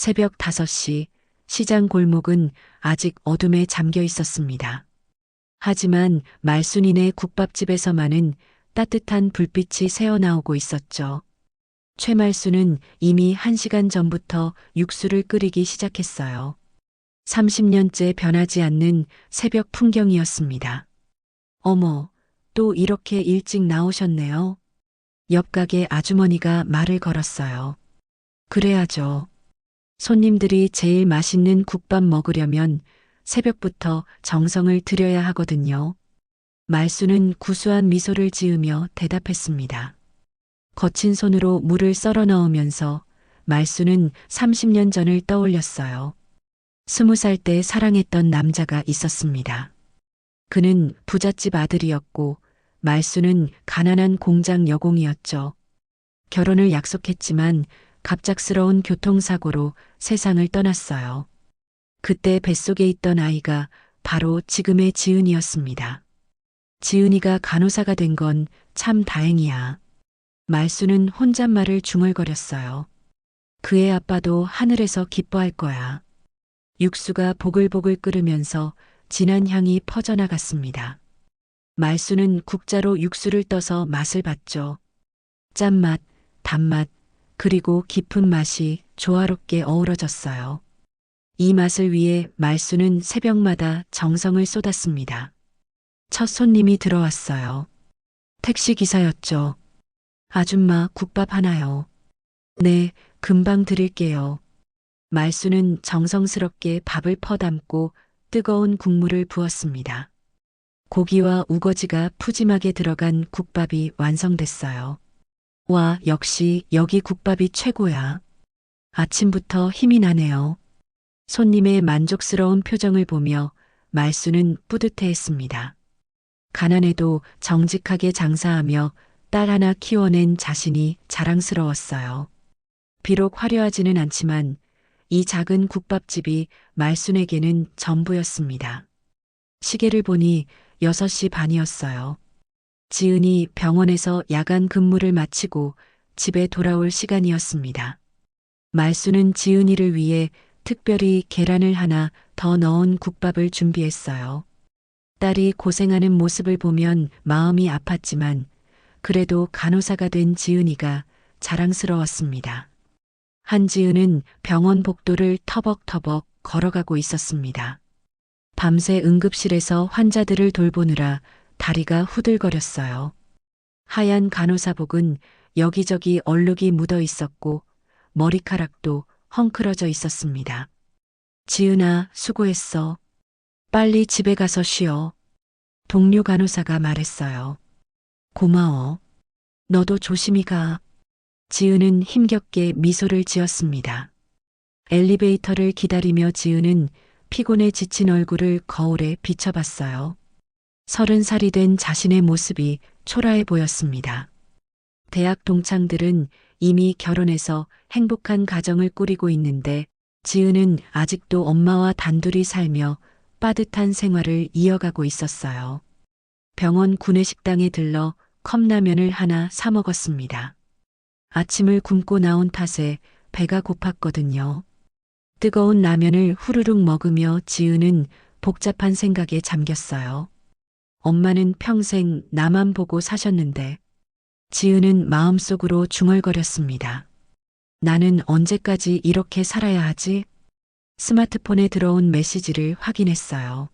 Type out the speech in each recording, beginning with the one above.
새벽 5시 시장 골목은 아직 어둠에 잠겨 있었습니다. 하지만 말순이네 국밥집에서만은 따뜻한 불빛이 새어나오고 있었죠. 최말순은 이미 1시간 전부터 육수를 끓이기 시작했어요. 30년째 변하지 않는 새벽 풍경이었습니다. 어머, 또 이렇게 일찍 나오셨네요. 옆 가게 아주머니가 말을 걸었어요. 그래야죠. 손님들이 제일 맛있는 국밥 먹으려면 새벽부터 정성을 들여야 하거든요. 말수는 구수한 미소를 지으며 대답했습니다. 거친 손으로 물을 썰어 넣으면서 말수는 30년 전을 떠올렸어요. 20살 때 사랑했던 남자가 있었습니다. 그는 부잣집 아들이었고 말수는 가난한 공장 여공이었죠. 결혼을 약속했지만 갑작스러운 교통사고로 세상을 떠났어요. 그때 뱃속에 있던 아이가 바로 지금의 지은이었습니다. 지은이가 간호사가 된 건 참 다행이야. 말수는 혼잣말을 중얼거렸어요. 그의 아빠도 하늘에서 기뻐할 거야. 육수가 보글보글 끓으면서 진한 향이 퍼져나갔습니다. 말수는 국자로 육수를 떠서 맛을 봤죠. 짠맛, 단맛, 그리고 깊은 맛이 조화롭게 어우러졌어요. 이 맛을 위해 말수는 새벽마다 정성을 쏟았습니다. 첫 손님이 들어왔어요. 택시 기사였죠. 아줌마 국밥 하나요. 네, 금방 드릴게요. 말수는 정성스럽게 밥을 퍼담고 뜨거운 국물을 부었습니다. 고기와 우거지가 푸짐하게 들어간 국밥이 완성됐어요. 와, 역시 여기 국밥이 최고야. 아침부터 힘이 나네요. 손님의 만족스러운 표정을 보며 말수는 뿌듯해했습니다. 가난해도 정직하게 장사하며 딸 하나 키워낸 자신이 자랑스러웠어요. 비록 화려하지는 않지만 이 작은 국밥집이 말순에게는 전부였습니다. 시계를 보니 6시 반이었어요. 지은이 병원에서 야간 근무를 마치고 집에 돌아올 시간이었습니다. 말수는 지은이를 위해 특별히 계란을 하나 더 넣은 국밥을 준비했어요. 딸이 고생하는 모습을 보면 마음이 아팠지만 그래도 간호사가 된 지은이가 자랑스러웠습니다. 한지은은 병원 복도를 터벅터벅 걸어가고 있었습니다. 밤새 응급실에서 환자들을 돌보느라 다리가 후들거렸어요. 하얀 간호사복은 여기저기 얼룩이 묻어 있었고 머리카락도 헝클어져 있었습니다. 지은아, 수고했어. 빨리 집에 가서 쉬어. 동료 간호사가 말했어요. 고마워. 너도 조심히 가. 지은은 힘겹게 미소를 지었습니다. 엘리베이터를 기다리며 지은은 피곤에 지친 얼굴을 거울에 비춰봤어요. 30살이 된 자신의 모습이 초라해 보였습니다. 대학 동창들은 이미 결혼해서 행복한 가정을 꾸리고 있는데 지은은 아직도 엄마와 단둘이 살며 빠듯한 생활을 이어가고 있었어요. 병원 구내식당에 들러 컵라면을 하나 사 먹었습니다. 아침을 굶고 나온 탓에 배가 고팠거든요. 뜨거운 라면을 후루룩 먹으며 지은은 복잡한 생각에 잠겼어요. 엄마는 평생 나만 보고 사셨는데 지은은 마음속으로 중얼거렸습니다. 나는 언제까지 이렇게 살아야 하지? 스마트폰에 들어온 메시지를 확인했어요.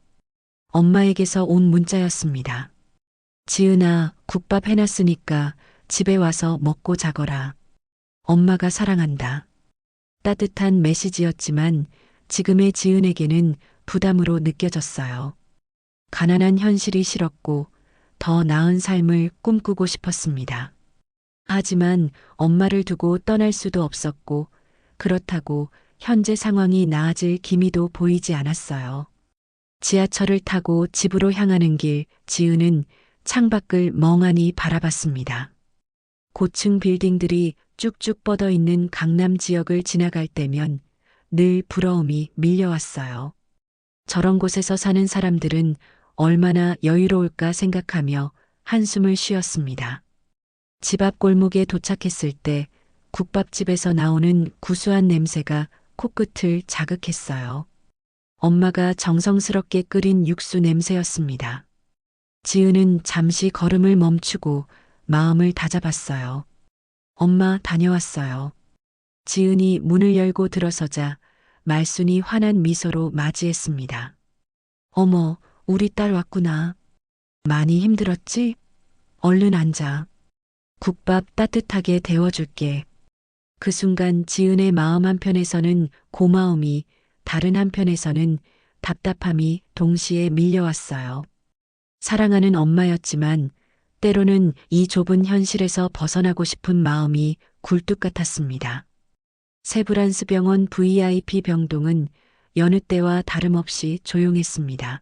엄마에게서 온 문자였습니다. 지은아, 국밥 해놨으니까 집에 와서 먹고 자거라. 엄마가 사랑한다. 따뜻한 메시지였지만 지금의 지은에게는 부담으로 느껴졌어요. 가난한 현실이 싫었고 더 나은 삶을 꿈꾸고 싶었습니다. 하지만 엄마를 두고 떠날 수도 없었고 그렇다고 현재 상황이 나아질 기미도 보이지 않았어요. 지하철을 타고 집으로 향하는 길 지은은 창밖을 멍하니 바라봤습니다. 고층 빌딩들이 쭉쭉 뻗어 있는 강남 지역을 지나갈 때면 늘 부러움이 밀려왔어요. 저런 곳에서 사는 사람들은 얼마나 여유로울까 생각하며 한숨을 쉬었습니다. 집 앞 골목에 도착했을 때 국밥집에서 나오는 구수한 냄새가 코끝을 자극했어요. 엄마가 정성스럽게 끓인 육수 냄새였습니다. 지은은 잠시 걸음을 멈추고 마음을 다잡았어요. 엄마 다녀왔어요. 지은이 문을 열고 들어서자 말순이 환한 미소로 맞이했습니다. 어머, 우리 딸 왔구나. 많이 힘들었지? 얼른 앉아. 국밥 따뜻하게 데워줄게. 그 순간 지은의 마음 한편에서는 고마움이, 다른 한편에서는 답답함이 동시에 밀려왔어요. 사랑하는 엄마였지만 때로는 이 좁은 현실에서 벗어나고 싶은 마음이 굴뚝 같았습니다. 세브란스 VIP 병동은 여느 때와 다름없이 조용했습니다.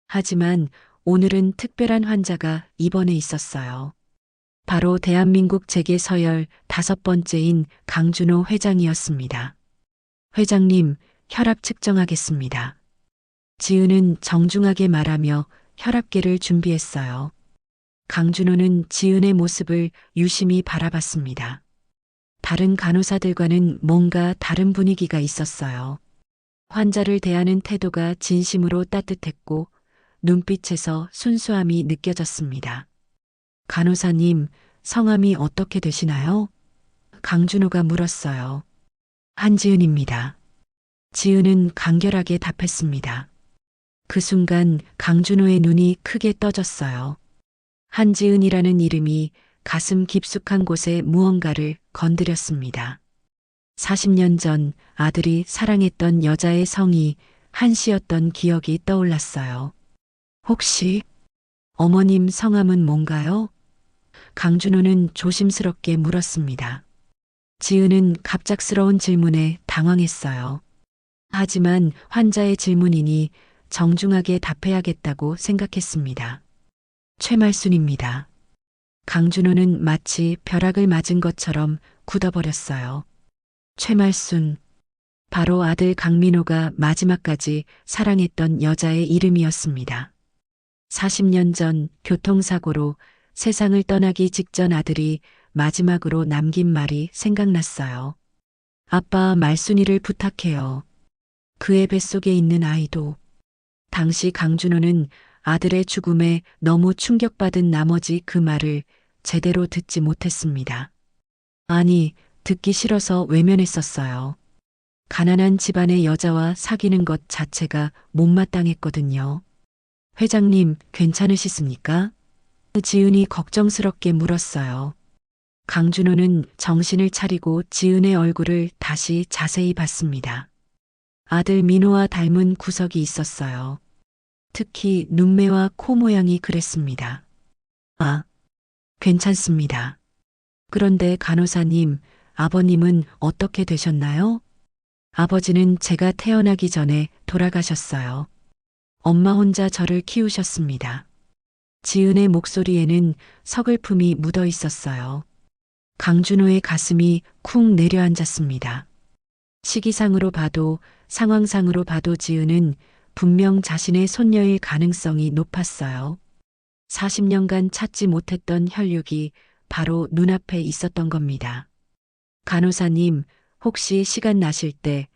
하지만 오늘은 특별한 환자가 입원해 있었어요. 바로 대한민국 재계 서열 5번째인 강준호 회장이었습니다. 회장님, 혈압 측정하겠습니다. 지은은 정중하게 말하며 혈압계를 준비했어요. 강준호는 지은의 모습을 유심히 바라봤습니다. 다른 간호사들과는 뭔가 다른 분위기가 있었어요. 환자를 대하는 태도가 진심으로 따뜻했고 눈빛에서 순수함이 느껴졌습니다. 간호사님, 성함이 어떻게 되시나요? 강준호가 물었어요. 한지은입니다. 지은은 간결하게 답했습니다. 그 순간 강준호의 눈이 크게 떠졌어요. 한지은이라는 이름이 가슴 깊숙한 곳에 무언가를 건드렸습니다. 40년 전 아들이 사랑했던 여자의 성이 한씨였던 기억이 떠올랐어요. 혹시 어머님 성함은 뭔가요? 강준호는 조심스럽게 물었습니다. 지은은 갑작스러운 질문에 당황했어요. 하지만 환자의 질문이니 정중하게 답해야겠다고 생각했습니다. 최말순입니다. 강준호는 마치 벼락을 맞은 것처럼 굳어버렸어요. 최말순. 바로 아들 강민호가 마지막까지 사랑했던 여자의 이름이었습니다. 40년 전 교통사고로 세상을 떠나기 직전 아들이 마지막으로 남긴 말이 생각났어요. 아빠, 말순이를 부탁해요. 그의 뱃속에 있는 아이도. 당시 강준호는 아들의 죽음에 너무 충격받은 나머지 그 말을 제대로 듣지 못했습니다. 아니, 듣기 싫어서 외면했었어요. 가난한 집안의 여자와 사귀는 것 자체가 못마땅했거든요. 회장님, 괜찮으시습니까? 지은이 걱정스럽게 물었어요. 강준호는 정신을 차리고 지은의 얼굴을 다시 자세히 봤습니다. 아들 민호와 닮은 구석이 있었어요. 특히 눈매와 코 모양이 그랬습니다. 아, 괜찮습니다. 그런데 간호사님, 아버님은 어떻게 되셨나요? 아버지는 제가 태어나기 전에 돌아가셨어요. 엄마 혼자 저를 키우셨습니다. 지은의 목소리에는 서글픔이 묻어 있었어요. 강준호의 가슴이 쿵 내려앉았습니다. 시기상으로 봐도 상황상으로 봐도 지은은 분명 자신의 손녀일 가능성이 높았어요. 40년간 찾지 못했던 혈육이 바로 눈앞에 있었던 겁니다. 간호사님, 혹시 시간 나실 때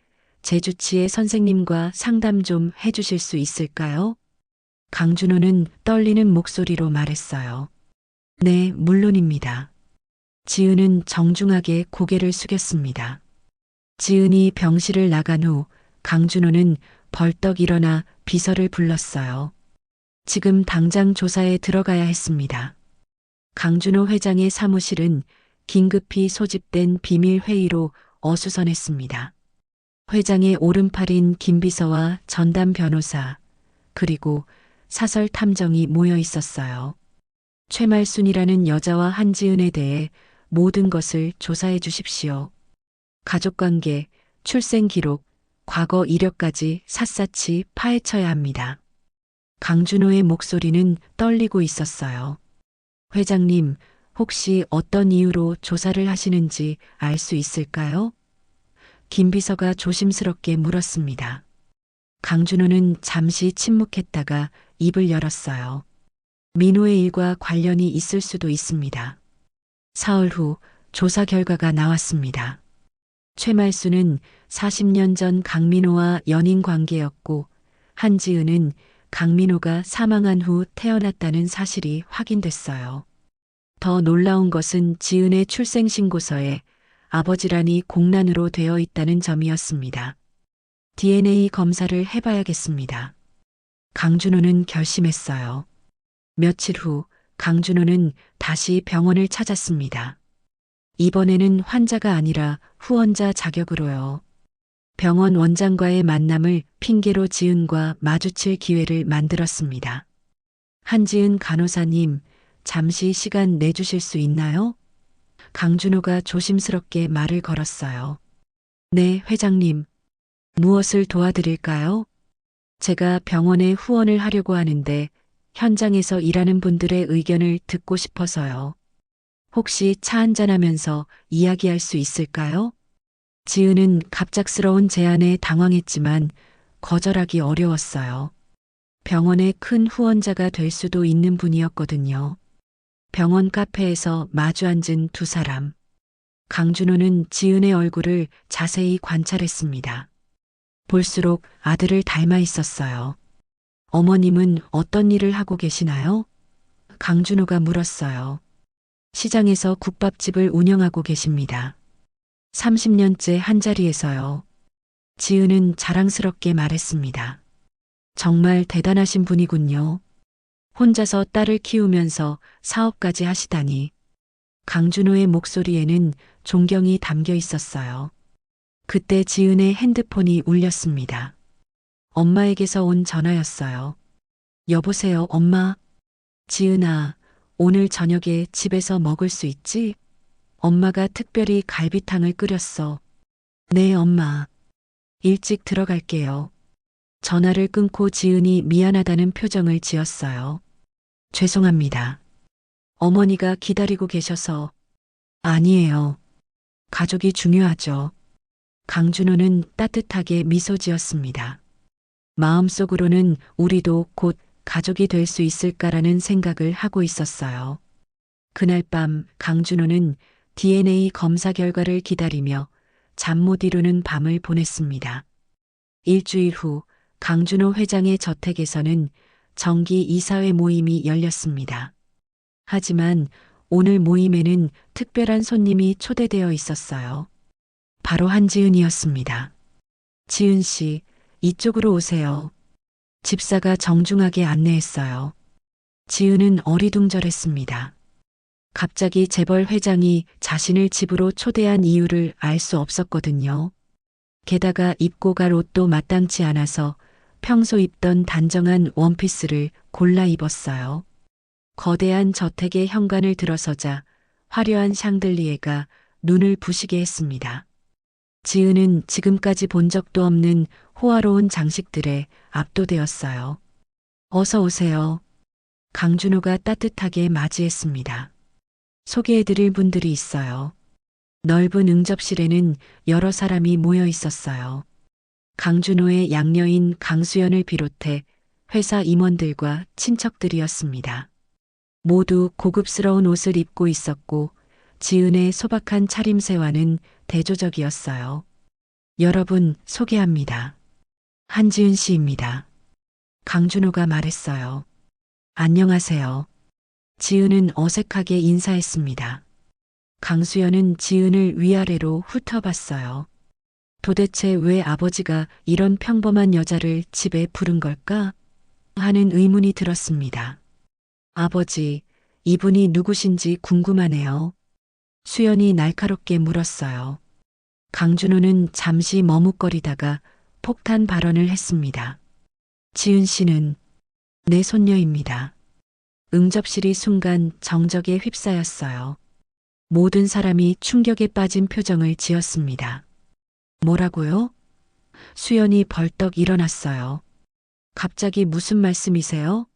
제주치의 선생님과 상담 좀 해주실 수 있을까요? 강준호는 떨리는 목소리로 말했어요. 네, 물론입니다. 지은은 정중하게 고개를 숙였습니다. 지은이 병실을 나간 후 강준호는 벌떡 일어나 비서를 불렀어요. 지금 당장 조사에 들어가야 했습니다. 강준호 회장의 사무실은 긴급히 소집된 비밀 회의로 어수선했습니다. 회장의 오른팔인 김비서와 전담 변호사, 그리고 사설 탐정이 모여 있었어요. 최말순이라는 여자와 한지은에 대해 모든 것을 조사해 주십시오. 가족관계, 출생 기록, 과거 이력까지 샅샅이 파헤쳐야 합니다. 강준호의 목소리는 떨리고 있었어요. 회장님, 혹시 어떤 이유로 조사를 하시는지 알 수 있을까요? 김 비서가 조심스럽게 물었습니다. 강준호는 잠시 침묵했다가 입을 열었어요. 민호의 일과 관련이 있을 수도 있습니다. 사흘 후 조사 결과가 나왔습니다. 최말수는 40년 전 강민호와 연인 관계였고 한지은은 강민호가 사망한 후 태어났다는 사실이 확인됐어요. 더 놀라운 것은 지은의 출생신고서에 아버지란이 공란으로 되어 있다는 점이었습니다. DNA 검사를 해봐야겠습니다. 강준호는 결심했어요. 며칠 후 강준호는 다시 병원을 찾았습니다. 이번에는 환자가 아니라 후원자 자격으로요. 병원 원장과의 만남을 핑계로 지은과 마주칠 기회를 만들었습니다. 한지은 간호사님, 잠시 시간 내주실 수 있나요? 강준호가 조심스럽게 말을 걸었어요. 네, 회장님. 무엇을 도와드릴까요? 제가 병원에 후원을 하려고 하는데 현장에서 일하는 분들의 의견을 듣고 싶어서요. 혹시 차 한잔하면서 이야기할 수 있을까요? 지은은 갑작스러운 제안에 당황했지만 거절하기 어려웠어요. 병원의 큰 후원자가 될 수도 있는 분이었거든요. 병원 카페에서 마주 앉은 두 사람. 강준호는 지은의 얼굴을 자세히 관찰했습니다. 볼수록 아들을 닮아 있었어요. 어머님은 어떤 일을 하고 계시나요? 강준호가 물었어요. 시장에서 국밥집을 운영하고 계십니다. 30년째 한자리에서요. 지은은 자랑스럽게 말했습니다. 정말 대단하신 분이군요. 혼자서 딸을 키우면서 사업까지 하시다니. 강준호의 목소리에는 존경이 담겨 있었어요. 그때 지은의 핸드폰이 울렸습니다. 엄마에게서 온 전화였어요. 여보세요, 엄마. 지은아, 오늘 저녁에 집에서 먹을 수 있지? 엄마가 특별히 갈비탕을 끓였어. 네, 엄마. 일찍 들어갈게요. 전화를 끊고 지은이 미안하다는 표정을 지었어요. 죄송합니다. 어머니가 기다리고 계셔서. 아니에요. 가족이 중요하죠. 강준호는 따뜻하게 미소 지었습니다. 마음속으로는 우리도 곧 가족이 될 수 있을까라는 생각을 하고 있었어요. 그날 밤 강준호는 DNA 검사 결과를 기다리며 잠 못 이루는 밤을 보냈습니다. 일주일 후 강준호 회장의 저택에서는 정기 이사회 모임이 열렸습니다. 하지만 오늘 모임에는 특별한 손님이 초대되어 있었어요. 바로 한지은이었습니다. 지은 씨, 이쪽으로 오세요. 집사가 정중하게 안내했어요. 지은은 어리둥절했습니다. 갑자기 재벌 회장이 자신을 집으로 초대한 이유를 알 수 없었거든요. 게다가 입고 갈 옷도 마땅치 않아서 평소 입던 단정한 원피스를 골라 입었어요. 거대한 저택의 현관을 들어서자 화려한 샹들리에가 눈을 부시게 했습니다. 지은은 지금까지 본 적도 없는 호화로운 장식들에 압도되었어요. 어서 오세요. 강준호가 따뜻하게 맞이했습니다. 소개해드릴 분들이 있어요. 넓은 응접실에는 여러 사람이 모여 있었어요. 강준호의 양녀인 강수연을 비롯해 회사 임원들과 친척들이었습니다. 모두 고급스러운 옷을 입고 있었고 지은의 소박한 차림새와는 대조적이었어요. 여러분 소개합니다. 한지은 씨입니다. 강준호가 말했어요. 안녕하세요. 지은은 어색하게 인사했습니다. 강수연은 지은을 위아래로 훑어봤어요. 도대체 왜 아버지가 이런 평범한 여자를 집에 부른 걸까? 하는 의문이 들었습니다. 아버지, 이분이 누구신지 궁금하네요. 수연이 날카롭게 물었어요. 강준호는 잠시 머뭇거리다가 폭탄 발언을 했습니다. 지은 씨는 내 손녀입니다. 응접실이 순간 정적에 휩싸였어요. 모든 사람이 충격에 빠진 표정을 지었습니다. 뭐라고요? 수연이 벌떡 일어났어요. 갑자기 무슨 말씀이세요?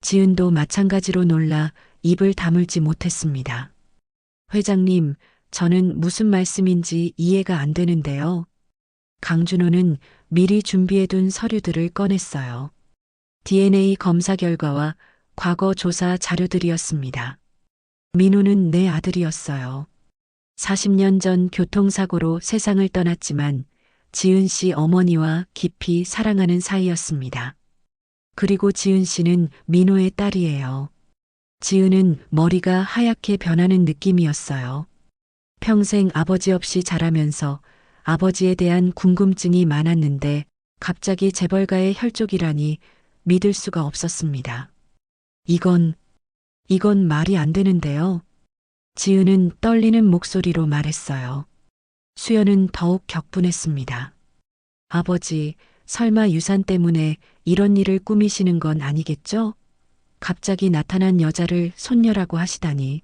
지은도 마찬가지로 놀라 입을 다물지 못했습니다. 회장님, 저는 무슨 말씀인지 이해가 안 되는데요. 강준호는 미리 준비해둔 서류들을 꺼냈어요. DNA 검사 결과와 과거 조사 자료들이었습니다. 민호는 내 아들이었어요. 40년 전 교통사고로 세상을 떠났지만 지은 씨 어머니와 깊이 사랑하는 사이였습니다. 그리고 지은 씨는 민호의 딸이에요. 지은은 머리가 하얗게 변하는 느낌이었어요. 평생 아버지 없이 자라면서 아버지에 대한 궁금증이 많았는데 갑자기 재벌가의 혈족이라니 믿을 수가 없었습니다. 이건 말이 안 되는데요. 지은은 떨리는 목소리로 말했어요. 수연은 더욱 격분했습니다. 아버지, 설마 유산 때문에 이런 일을 꾸미시는 건 아니겠죠? 갑자기 나타난 여자를 손녀라고 하시다니.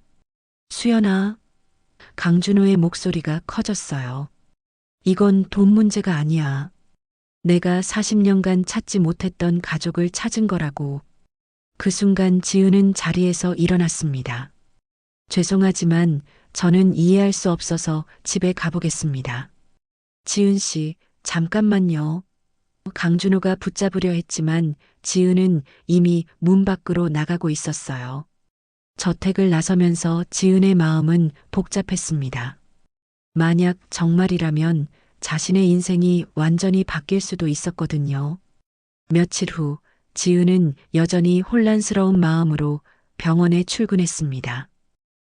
수연아. 강준호의 목소리가 커졌어요. 이건 돈 문제가 아니야. 내가 40년간 찾지 못했던 가족을 찾은 거라고. 그 순간 지은은 자리에서 일어났습니다. 죄송하지만 저는 이해할 수 없어서 집에 가보겠습니다. 지은 씨, 잠깐만요. 강준호가 붙잡으려 했지만 지은은 이미 문 밖으로 나가고 있었어요. 저택을 나서면서 지은의 마음은 복잡했습니다. 만약 정말이라면 자신의 인생이 완전히 바뀔 수도 있었거든요. 며칠 후 지은은 여전히 혼란스러운 마음으로 병원에 출근했습니다.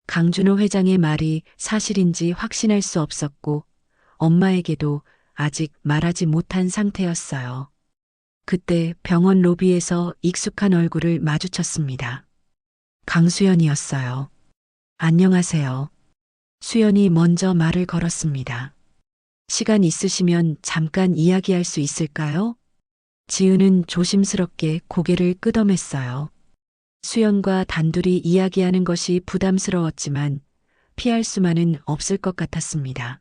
강준호 회장의 말이 사실인지 확신할 수 없었고 엄마에게도 아직 말하지 못한 상태였어요. 그때 병원 로비에서 익숙한 얼굴을 마주쳤습니다. 강수연이었어요. 안녕하세요. 수연이 먼저 말을 걸었습니다. 시간 있으시면 잠깐 이야기할 수 있을까요? 지은은 조심스럽게 고개를 끄덕였어요. 수연과 단둘이 이야기하는 것이 부담스러웠지만 피할 수만은 없을 것 같았습니다.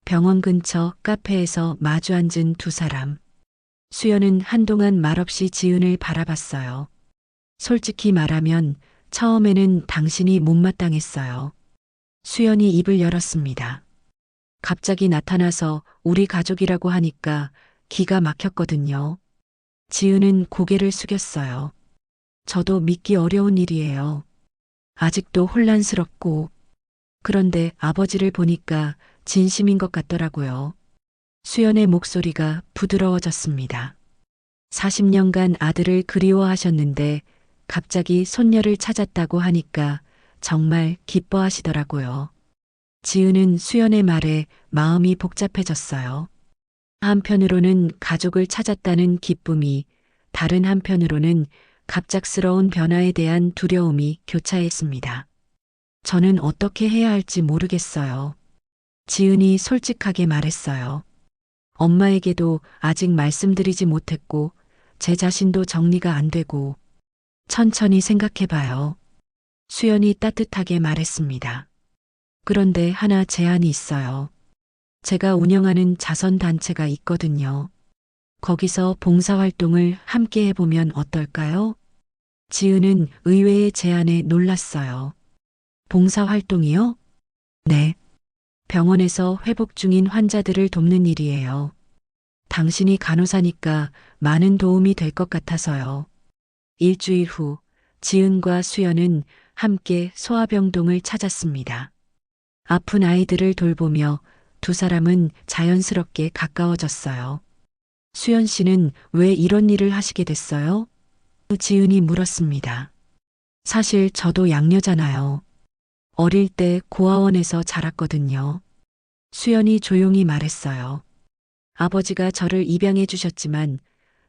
병원 근처 카페에서 마주 앉은 두 사람. 수연은 한동안 말없이 지은을 바라봤어요. 솔직히 말하면 처음에는 당신이 못마땅했어요. 수연이 입을 열었습니다. 갑자기 나타나서 우리 가족이라고 하니까 기가 막혔거든요. 지은은 고개를 숙였어요. 저도 믿기 어려운 일이에요. 아직도 혼란스럽고. 그런데 아버지를 보니까 진심인 것 같더라고요. 수연의 목소리가 부드러워졌습니다. 40년간 아들을 그리워하셨는데 갑자기 손녀를 찾았다고 하니까 정말 기뻐하시더라고요. 지은은 수연의 말에 마음이 복잡해졌어요. 한편으로는 가족을 찾았다는 기쁨이, 다른 한편으로는 갑작스러운 변화에 대한 두려움이 교차했습니다. 저는 어떻게 해야 할지 모르겠어요. 지은이 솔직하게 말했어요. 엄마에게도 아직 말씀드리지 못했고, 제 자신도 정리가 안 되고, 천천히 생각해봐요. 수연이 따뜻하게 말했습니다. 그런데 하나 제안이 있어요. 제가 운영하는 자선단체가 있거든요. 거기서 봉사활동을 함께 해보면 어떨까요? 지은은 의외의 제안에 놀랐어요. 봉사활동이요? 네. 병원에서 회복 중인 환자들을 돕는 일이에요. 당신이 간호사니까 많은 도움이 될 것 같아서요. 일주일 후 지은과 수연은 함께 소아병동을 찾았습니다. 아픈 아이들을 돌보며 두 사람은 자연스럽게 가까워졌어요. 수연 씨는 왜 이런 일을 하시게 됐어요? 지은이 물었습니다. 사실 저도 양녀잖아요. 어릴 때 고아원에서 자랐거든요. 수연이 조용히 말했어요. 아버지가 저를 입양해 주셨지만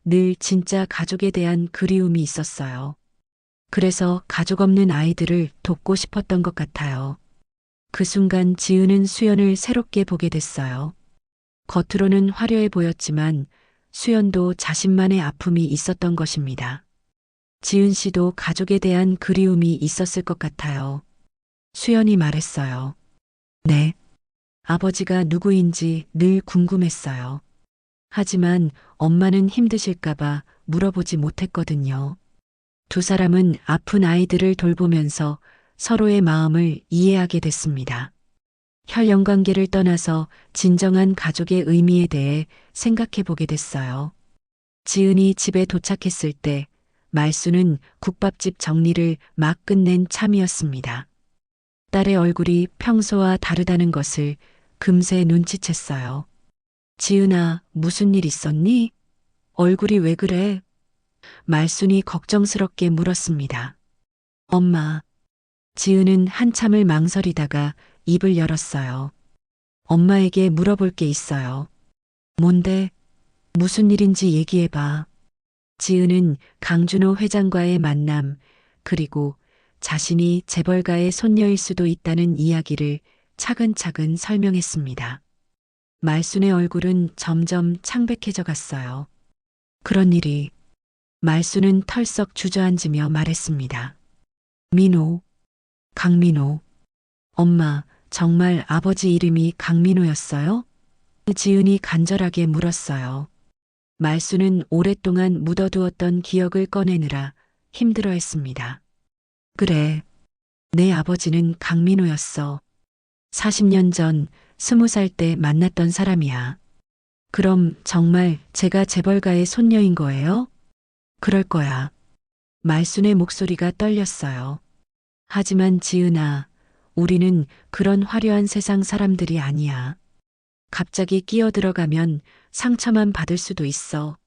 늘 진짜 가족에 대한 그리움이 있었어요. 그래서 가족 없는 아이들을 돕고 싶었던 것 같아요. 그 순간 지은은 수연을 새롭게 보게 됐어요. 겉으로는 화려해 보였지만 수연도 자신만의 아픔이 있었던 것입니다. 지은 씨도 가족에 대한 그리움이 있었을 것 같아요. 수연이 말했어요. 네. 아버지가 누구인지 늘 궁금했어요. 하지만 엄마는 힘드실까봐 물어보지 못했거든요. 두 사람은 아픈 아이들을 돌보면서 서로의 마음을 이해하게 됐습니다. 혈연 관계를 떠나서 진정한 가족의 의미에 대해 생각해 보게 됐어요. 지은이 집에 도착했을 때 말수는 국밥집 정리를 막 끝낸 참이었습니다. 딸의 얼굴이 평소와 다르다는 것을 금세 눈치챘어요. 지은아, 무슨 일 있었니? 얼굴이 왜 그래? 말순이 걱정스럽게 물었습니다. 엄마, 지은은 한참을 망설이다가 입을 열었어요. 엄마에게 물어볼 게 있어요. 뭔데? 무슨 일인지 얘기해봐. 지은은 강준호 회장과의 만남, 그리고 자신이 재벌가의 손녀일 수도 있다는 이야기를 차근차근 설명했습니다. 말순의 얼굴은 점점 창백해져 갔어요. 그런 일이. 말순은 털썩 주저앉으며 말했습니다. 민호, 강민호. 엄마, 정말 아버지 이름이 강민호였어요? 지은이 간절하게 물었어요. 말순은 오랫동안 묻어두었던 기억을 꺼내느라 힘들어했습니다. 그래, 내 아버지는 강민호였어. 40년 전 20살 때 만났던 사람이야. 그럼 정말 제가 재벌가의 손녀인 거예요? 그럴 거야. 말순의 목소리가 떨렸어요. 하지만 지은아, 우리는 그런 화려한 세상 사람들이 아니야. 갑자기 끼어들어가면 상처만 받을 수도 있어.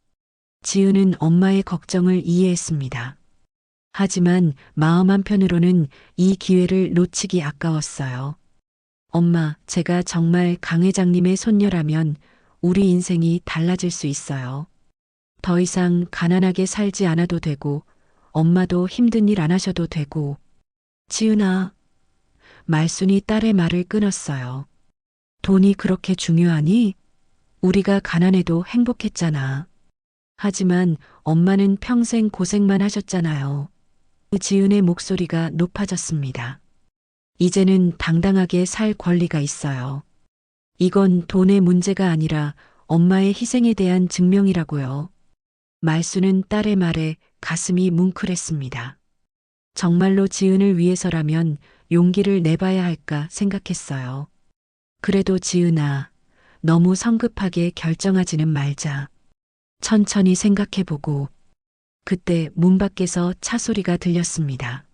지은은 엄마의 걱정을 이해했습니다. 하지만 마음 한편으로는 이 기회를 놓치기 아까웠어요. 엄마, 제가 정말 강 회장님의 손녀라면 우리 인생이 달라질 수 있어요. 더 이상 가난하게 살지 않아도 되고, 엄마도 힘든 일 안 하셔도 되고. 지은아, 말순이 딸의 말을 끊었어요. 돈이 그렇게 중요하니? 우리가 가난해도 행복했잖아. 하지만 엄마는 평생 고생만 하셨잖아요. 지은의 목소리가 높아졌습니다. 이제는 당당하게 살 권리가 있어요. 이건 돈의 문제가 아니라 엄마의 희생에 대한 증명이라고요. 말순은 딸의 말에 가슴이 뭉클했습니다. 정말로 지은을 위해서라면 용기를 내봐야 할까 생각했어요. 그래도 지은아, 너무 성급하게 결정하지는 말자. 천천히 생각해보고. 그때 문 밖에서 차 소리가 들렸습니다.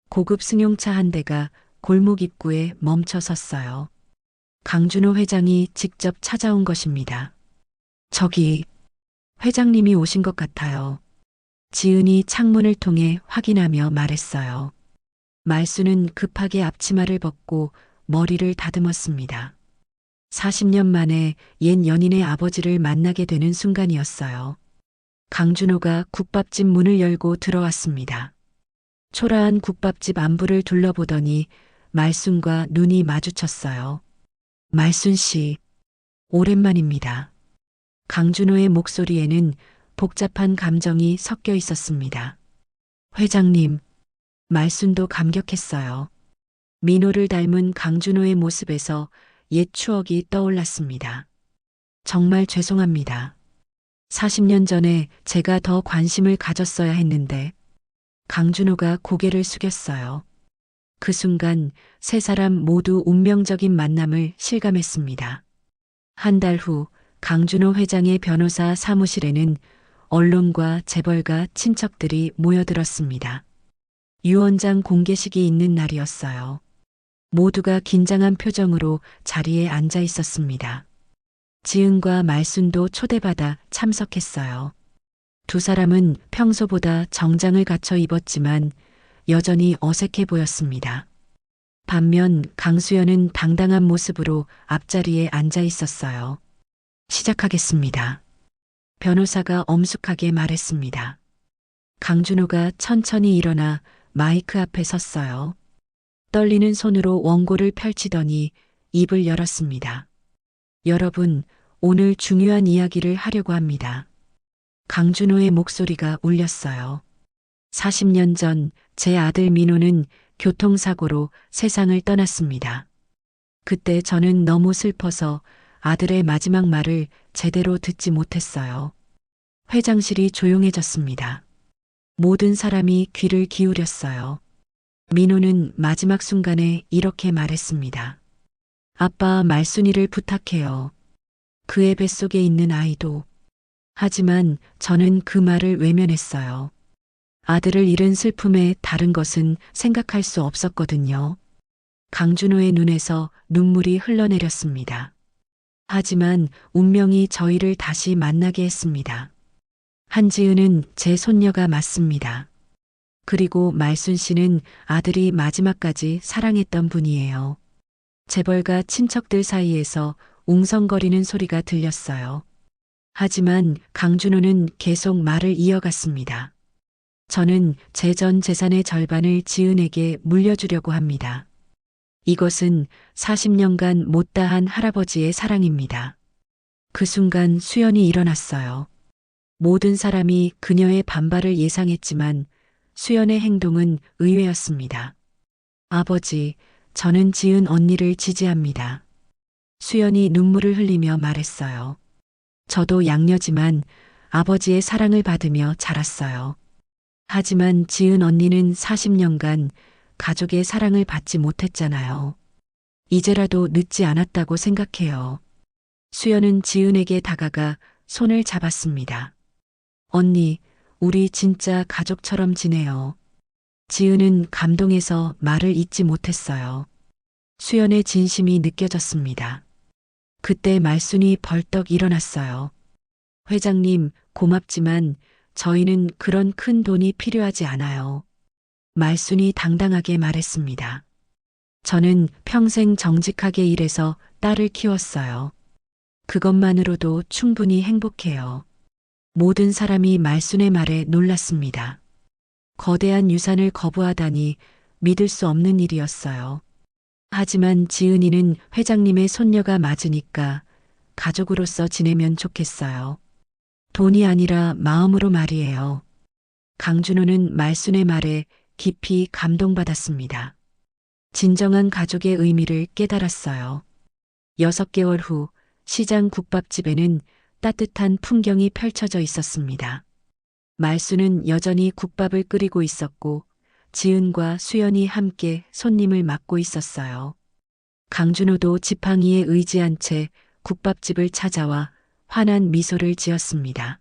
고급 승용차 한 대가 골목 입구에 멈춰 섰어요. 강준호 회장이 직접 찾아온 것입니다. 저기, 회장님이 오신 것 같아요. 지은이 창문을 통해 확인하며 말했어요. 말순은 급하게 앞치마를 벗고 머리를 다듬었습니다. 40년 만에 옛 연인의 아버지를 만나게 되는 순간이었어요. 강준호가 국밥집 문을 열고 들어왔습니다. 초라한 국밥집 안부를 둘러보더니 말순과 눈이 마주쳤어요. 말순 씨, 오랜만입니다. 강준호의 목소리에는 복잡한 감정이 섞여 있었습니다. 회장님, 말순도 감격했어요. 민호를 닮은 강준호의 모습에서 옛 추억이 떠올랐습니다. 정말 죄송합니다. 40년 전에 제가 더 관심을 가졌어야 했는데. 강준호가 고개를 숙였어요. 그 순간 세 사람 모두 운명적인 만남을 실감했습니다. 한 달 후 강준호 회장의 변호사 사무실에는 언론과 재벌가 친척들이 모여들었습니다. 유언장 공개식이 있는 날이었어요. 모두가 긴장한 표정으로 자리에 앉아 있었습니다. 지은과 말순도 초대받아 참석했어요. 두 사람은 평소보다 정장을 갖춰 입었지만 여전히 어색해 보였습니다. 반면 강수연은 당당한 모습으로 앞자리에 앉아 있었어요. 시작하겠습니다. 변호사가 엄숙하게 말했습니다. 강준호가 천천히 일어나 마이크 앞에 섰어요. 떨리는 손으로 원고를 펼치더니 입을 열었습니다. 여러분, 오늘 중요한 이야기를 하려고 합니다. 강준호의 목소리가 울렸어요. 40년 전 제 아들 민호는 교통사고로 세상을 떠났습니다. 그때 저는 너무 슬퍼서 아들의 마지막 말을 제대로 듣지 못했어요. 회장실이 조용해졌습니다. 모든 사람이 귀를 기울였어요. 민호는 마지막 순간에 이렇게 말했습니다. 아빠, 말순이를 부탁해요. 그의 뱃속에 있는 아이도. 하지만 저는 그 말을 외면했어요. 아들을 잃은 슬픔에 다른 것은 생각할 수 없었거든요. 강준호의 눈에서 눈물이 흘러내렸습니다. 하지만 운명이 저희를 다시 만나게 했습니다. 한지은은 제 손녀가 맞습니다. 그리고 말순 씨는 아들이 마지막까지 사랑했던 분이에요. 재벌가 친척들 사이에서 웅성거리는 소리가 들렸어요. 하지만 강준호는 계속 말을 이어갔습니다. 저는 제 전 재산의 절반을 지은에게 물려주려고 합니다. 이것은 40년간 못다한 할아버지의 사랑입니다. 그 순간 수연이 일어났어요. 모든 사람이 그녀의 반발을 예상했지만 수연의 행동은 의외였습니다. 아버지, 저는 지은 언니를 지지합니다. 수연이 눈물을 흘리며 말했어요. 저도 양녀지만 아버지의 사랑을 받으며 자랐어요. 하지만 지은 언니는 40년간 가족의 사랑을 받지 못했잖아요. 이제라도 늦지 않았다고 생각해요. 수연은 지은에게 다가가 손을 잡았습니다. 언니, 우리 진짜 가족처럼 지내요. 지은은 감동해서 말을 잇지 못했어요. 수연의 진심이 느껴졌습니다. 그때 말순이 벌떡 일어났어요. 회장님, 고맙지만 저희는 그런 큰 돈이 필요하지 않아요. 말순이 당당하게 말했습니다. 저는 평생 정직하게 일해서 딸을 키웠어요. 그것만으로도 충분히 행복해요. 모든 사람이 말순의 말에 놀랐습니다. 거대한 유산을 거부하다니 믿을 수 없는 일이었어요. 하지만 지은이는 회장님의 손녀가 맞으니까 가족으로서 지내면 좋겠어요. 돈이 아니라 마음으로 말이에요. 강준호는 말순의 말에 깊이 감동받았습니다. 진정한 가족의 의미를 깨달았어요. 6개월 후 시장 국밥집에는 따뜻한 풍경이 펼쳐져 있었습니다. 말순은 여전히 국밥을 끓이고 있었고 지은과 수연이 함께 손님을 맡고 있었어요. 강준호도 지팡이에 의지한 채 국밥집을 찾아와 환한 미소를 지었습니다.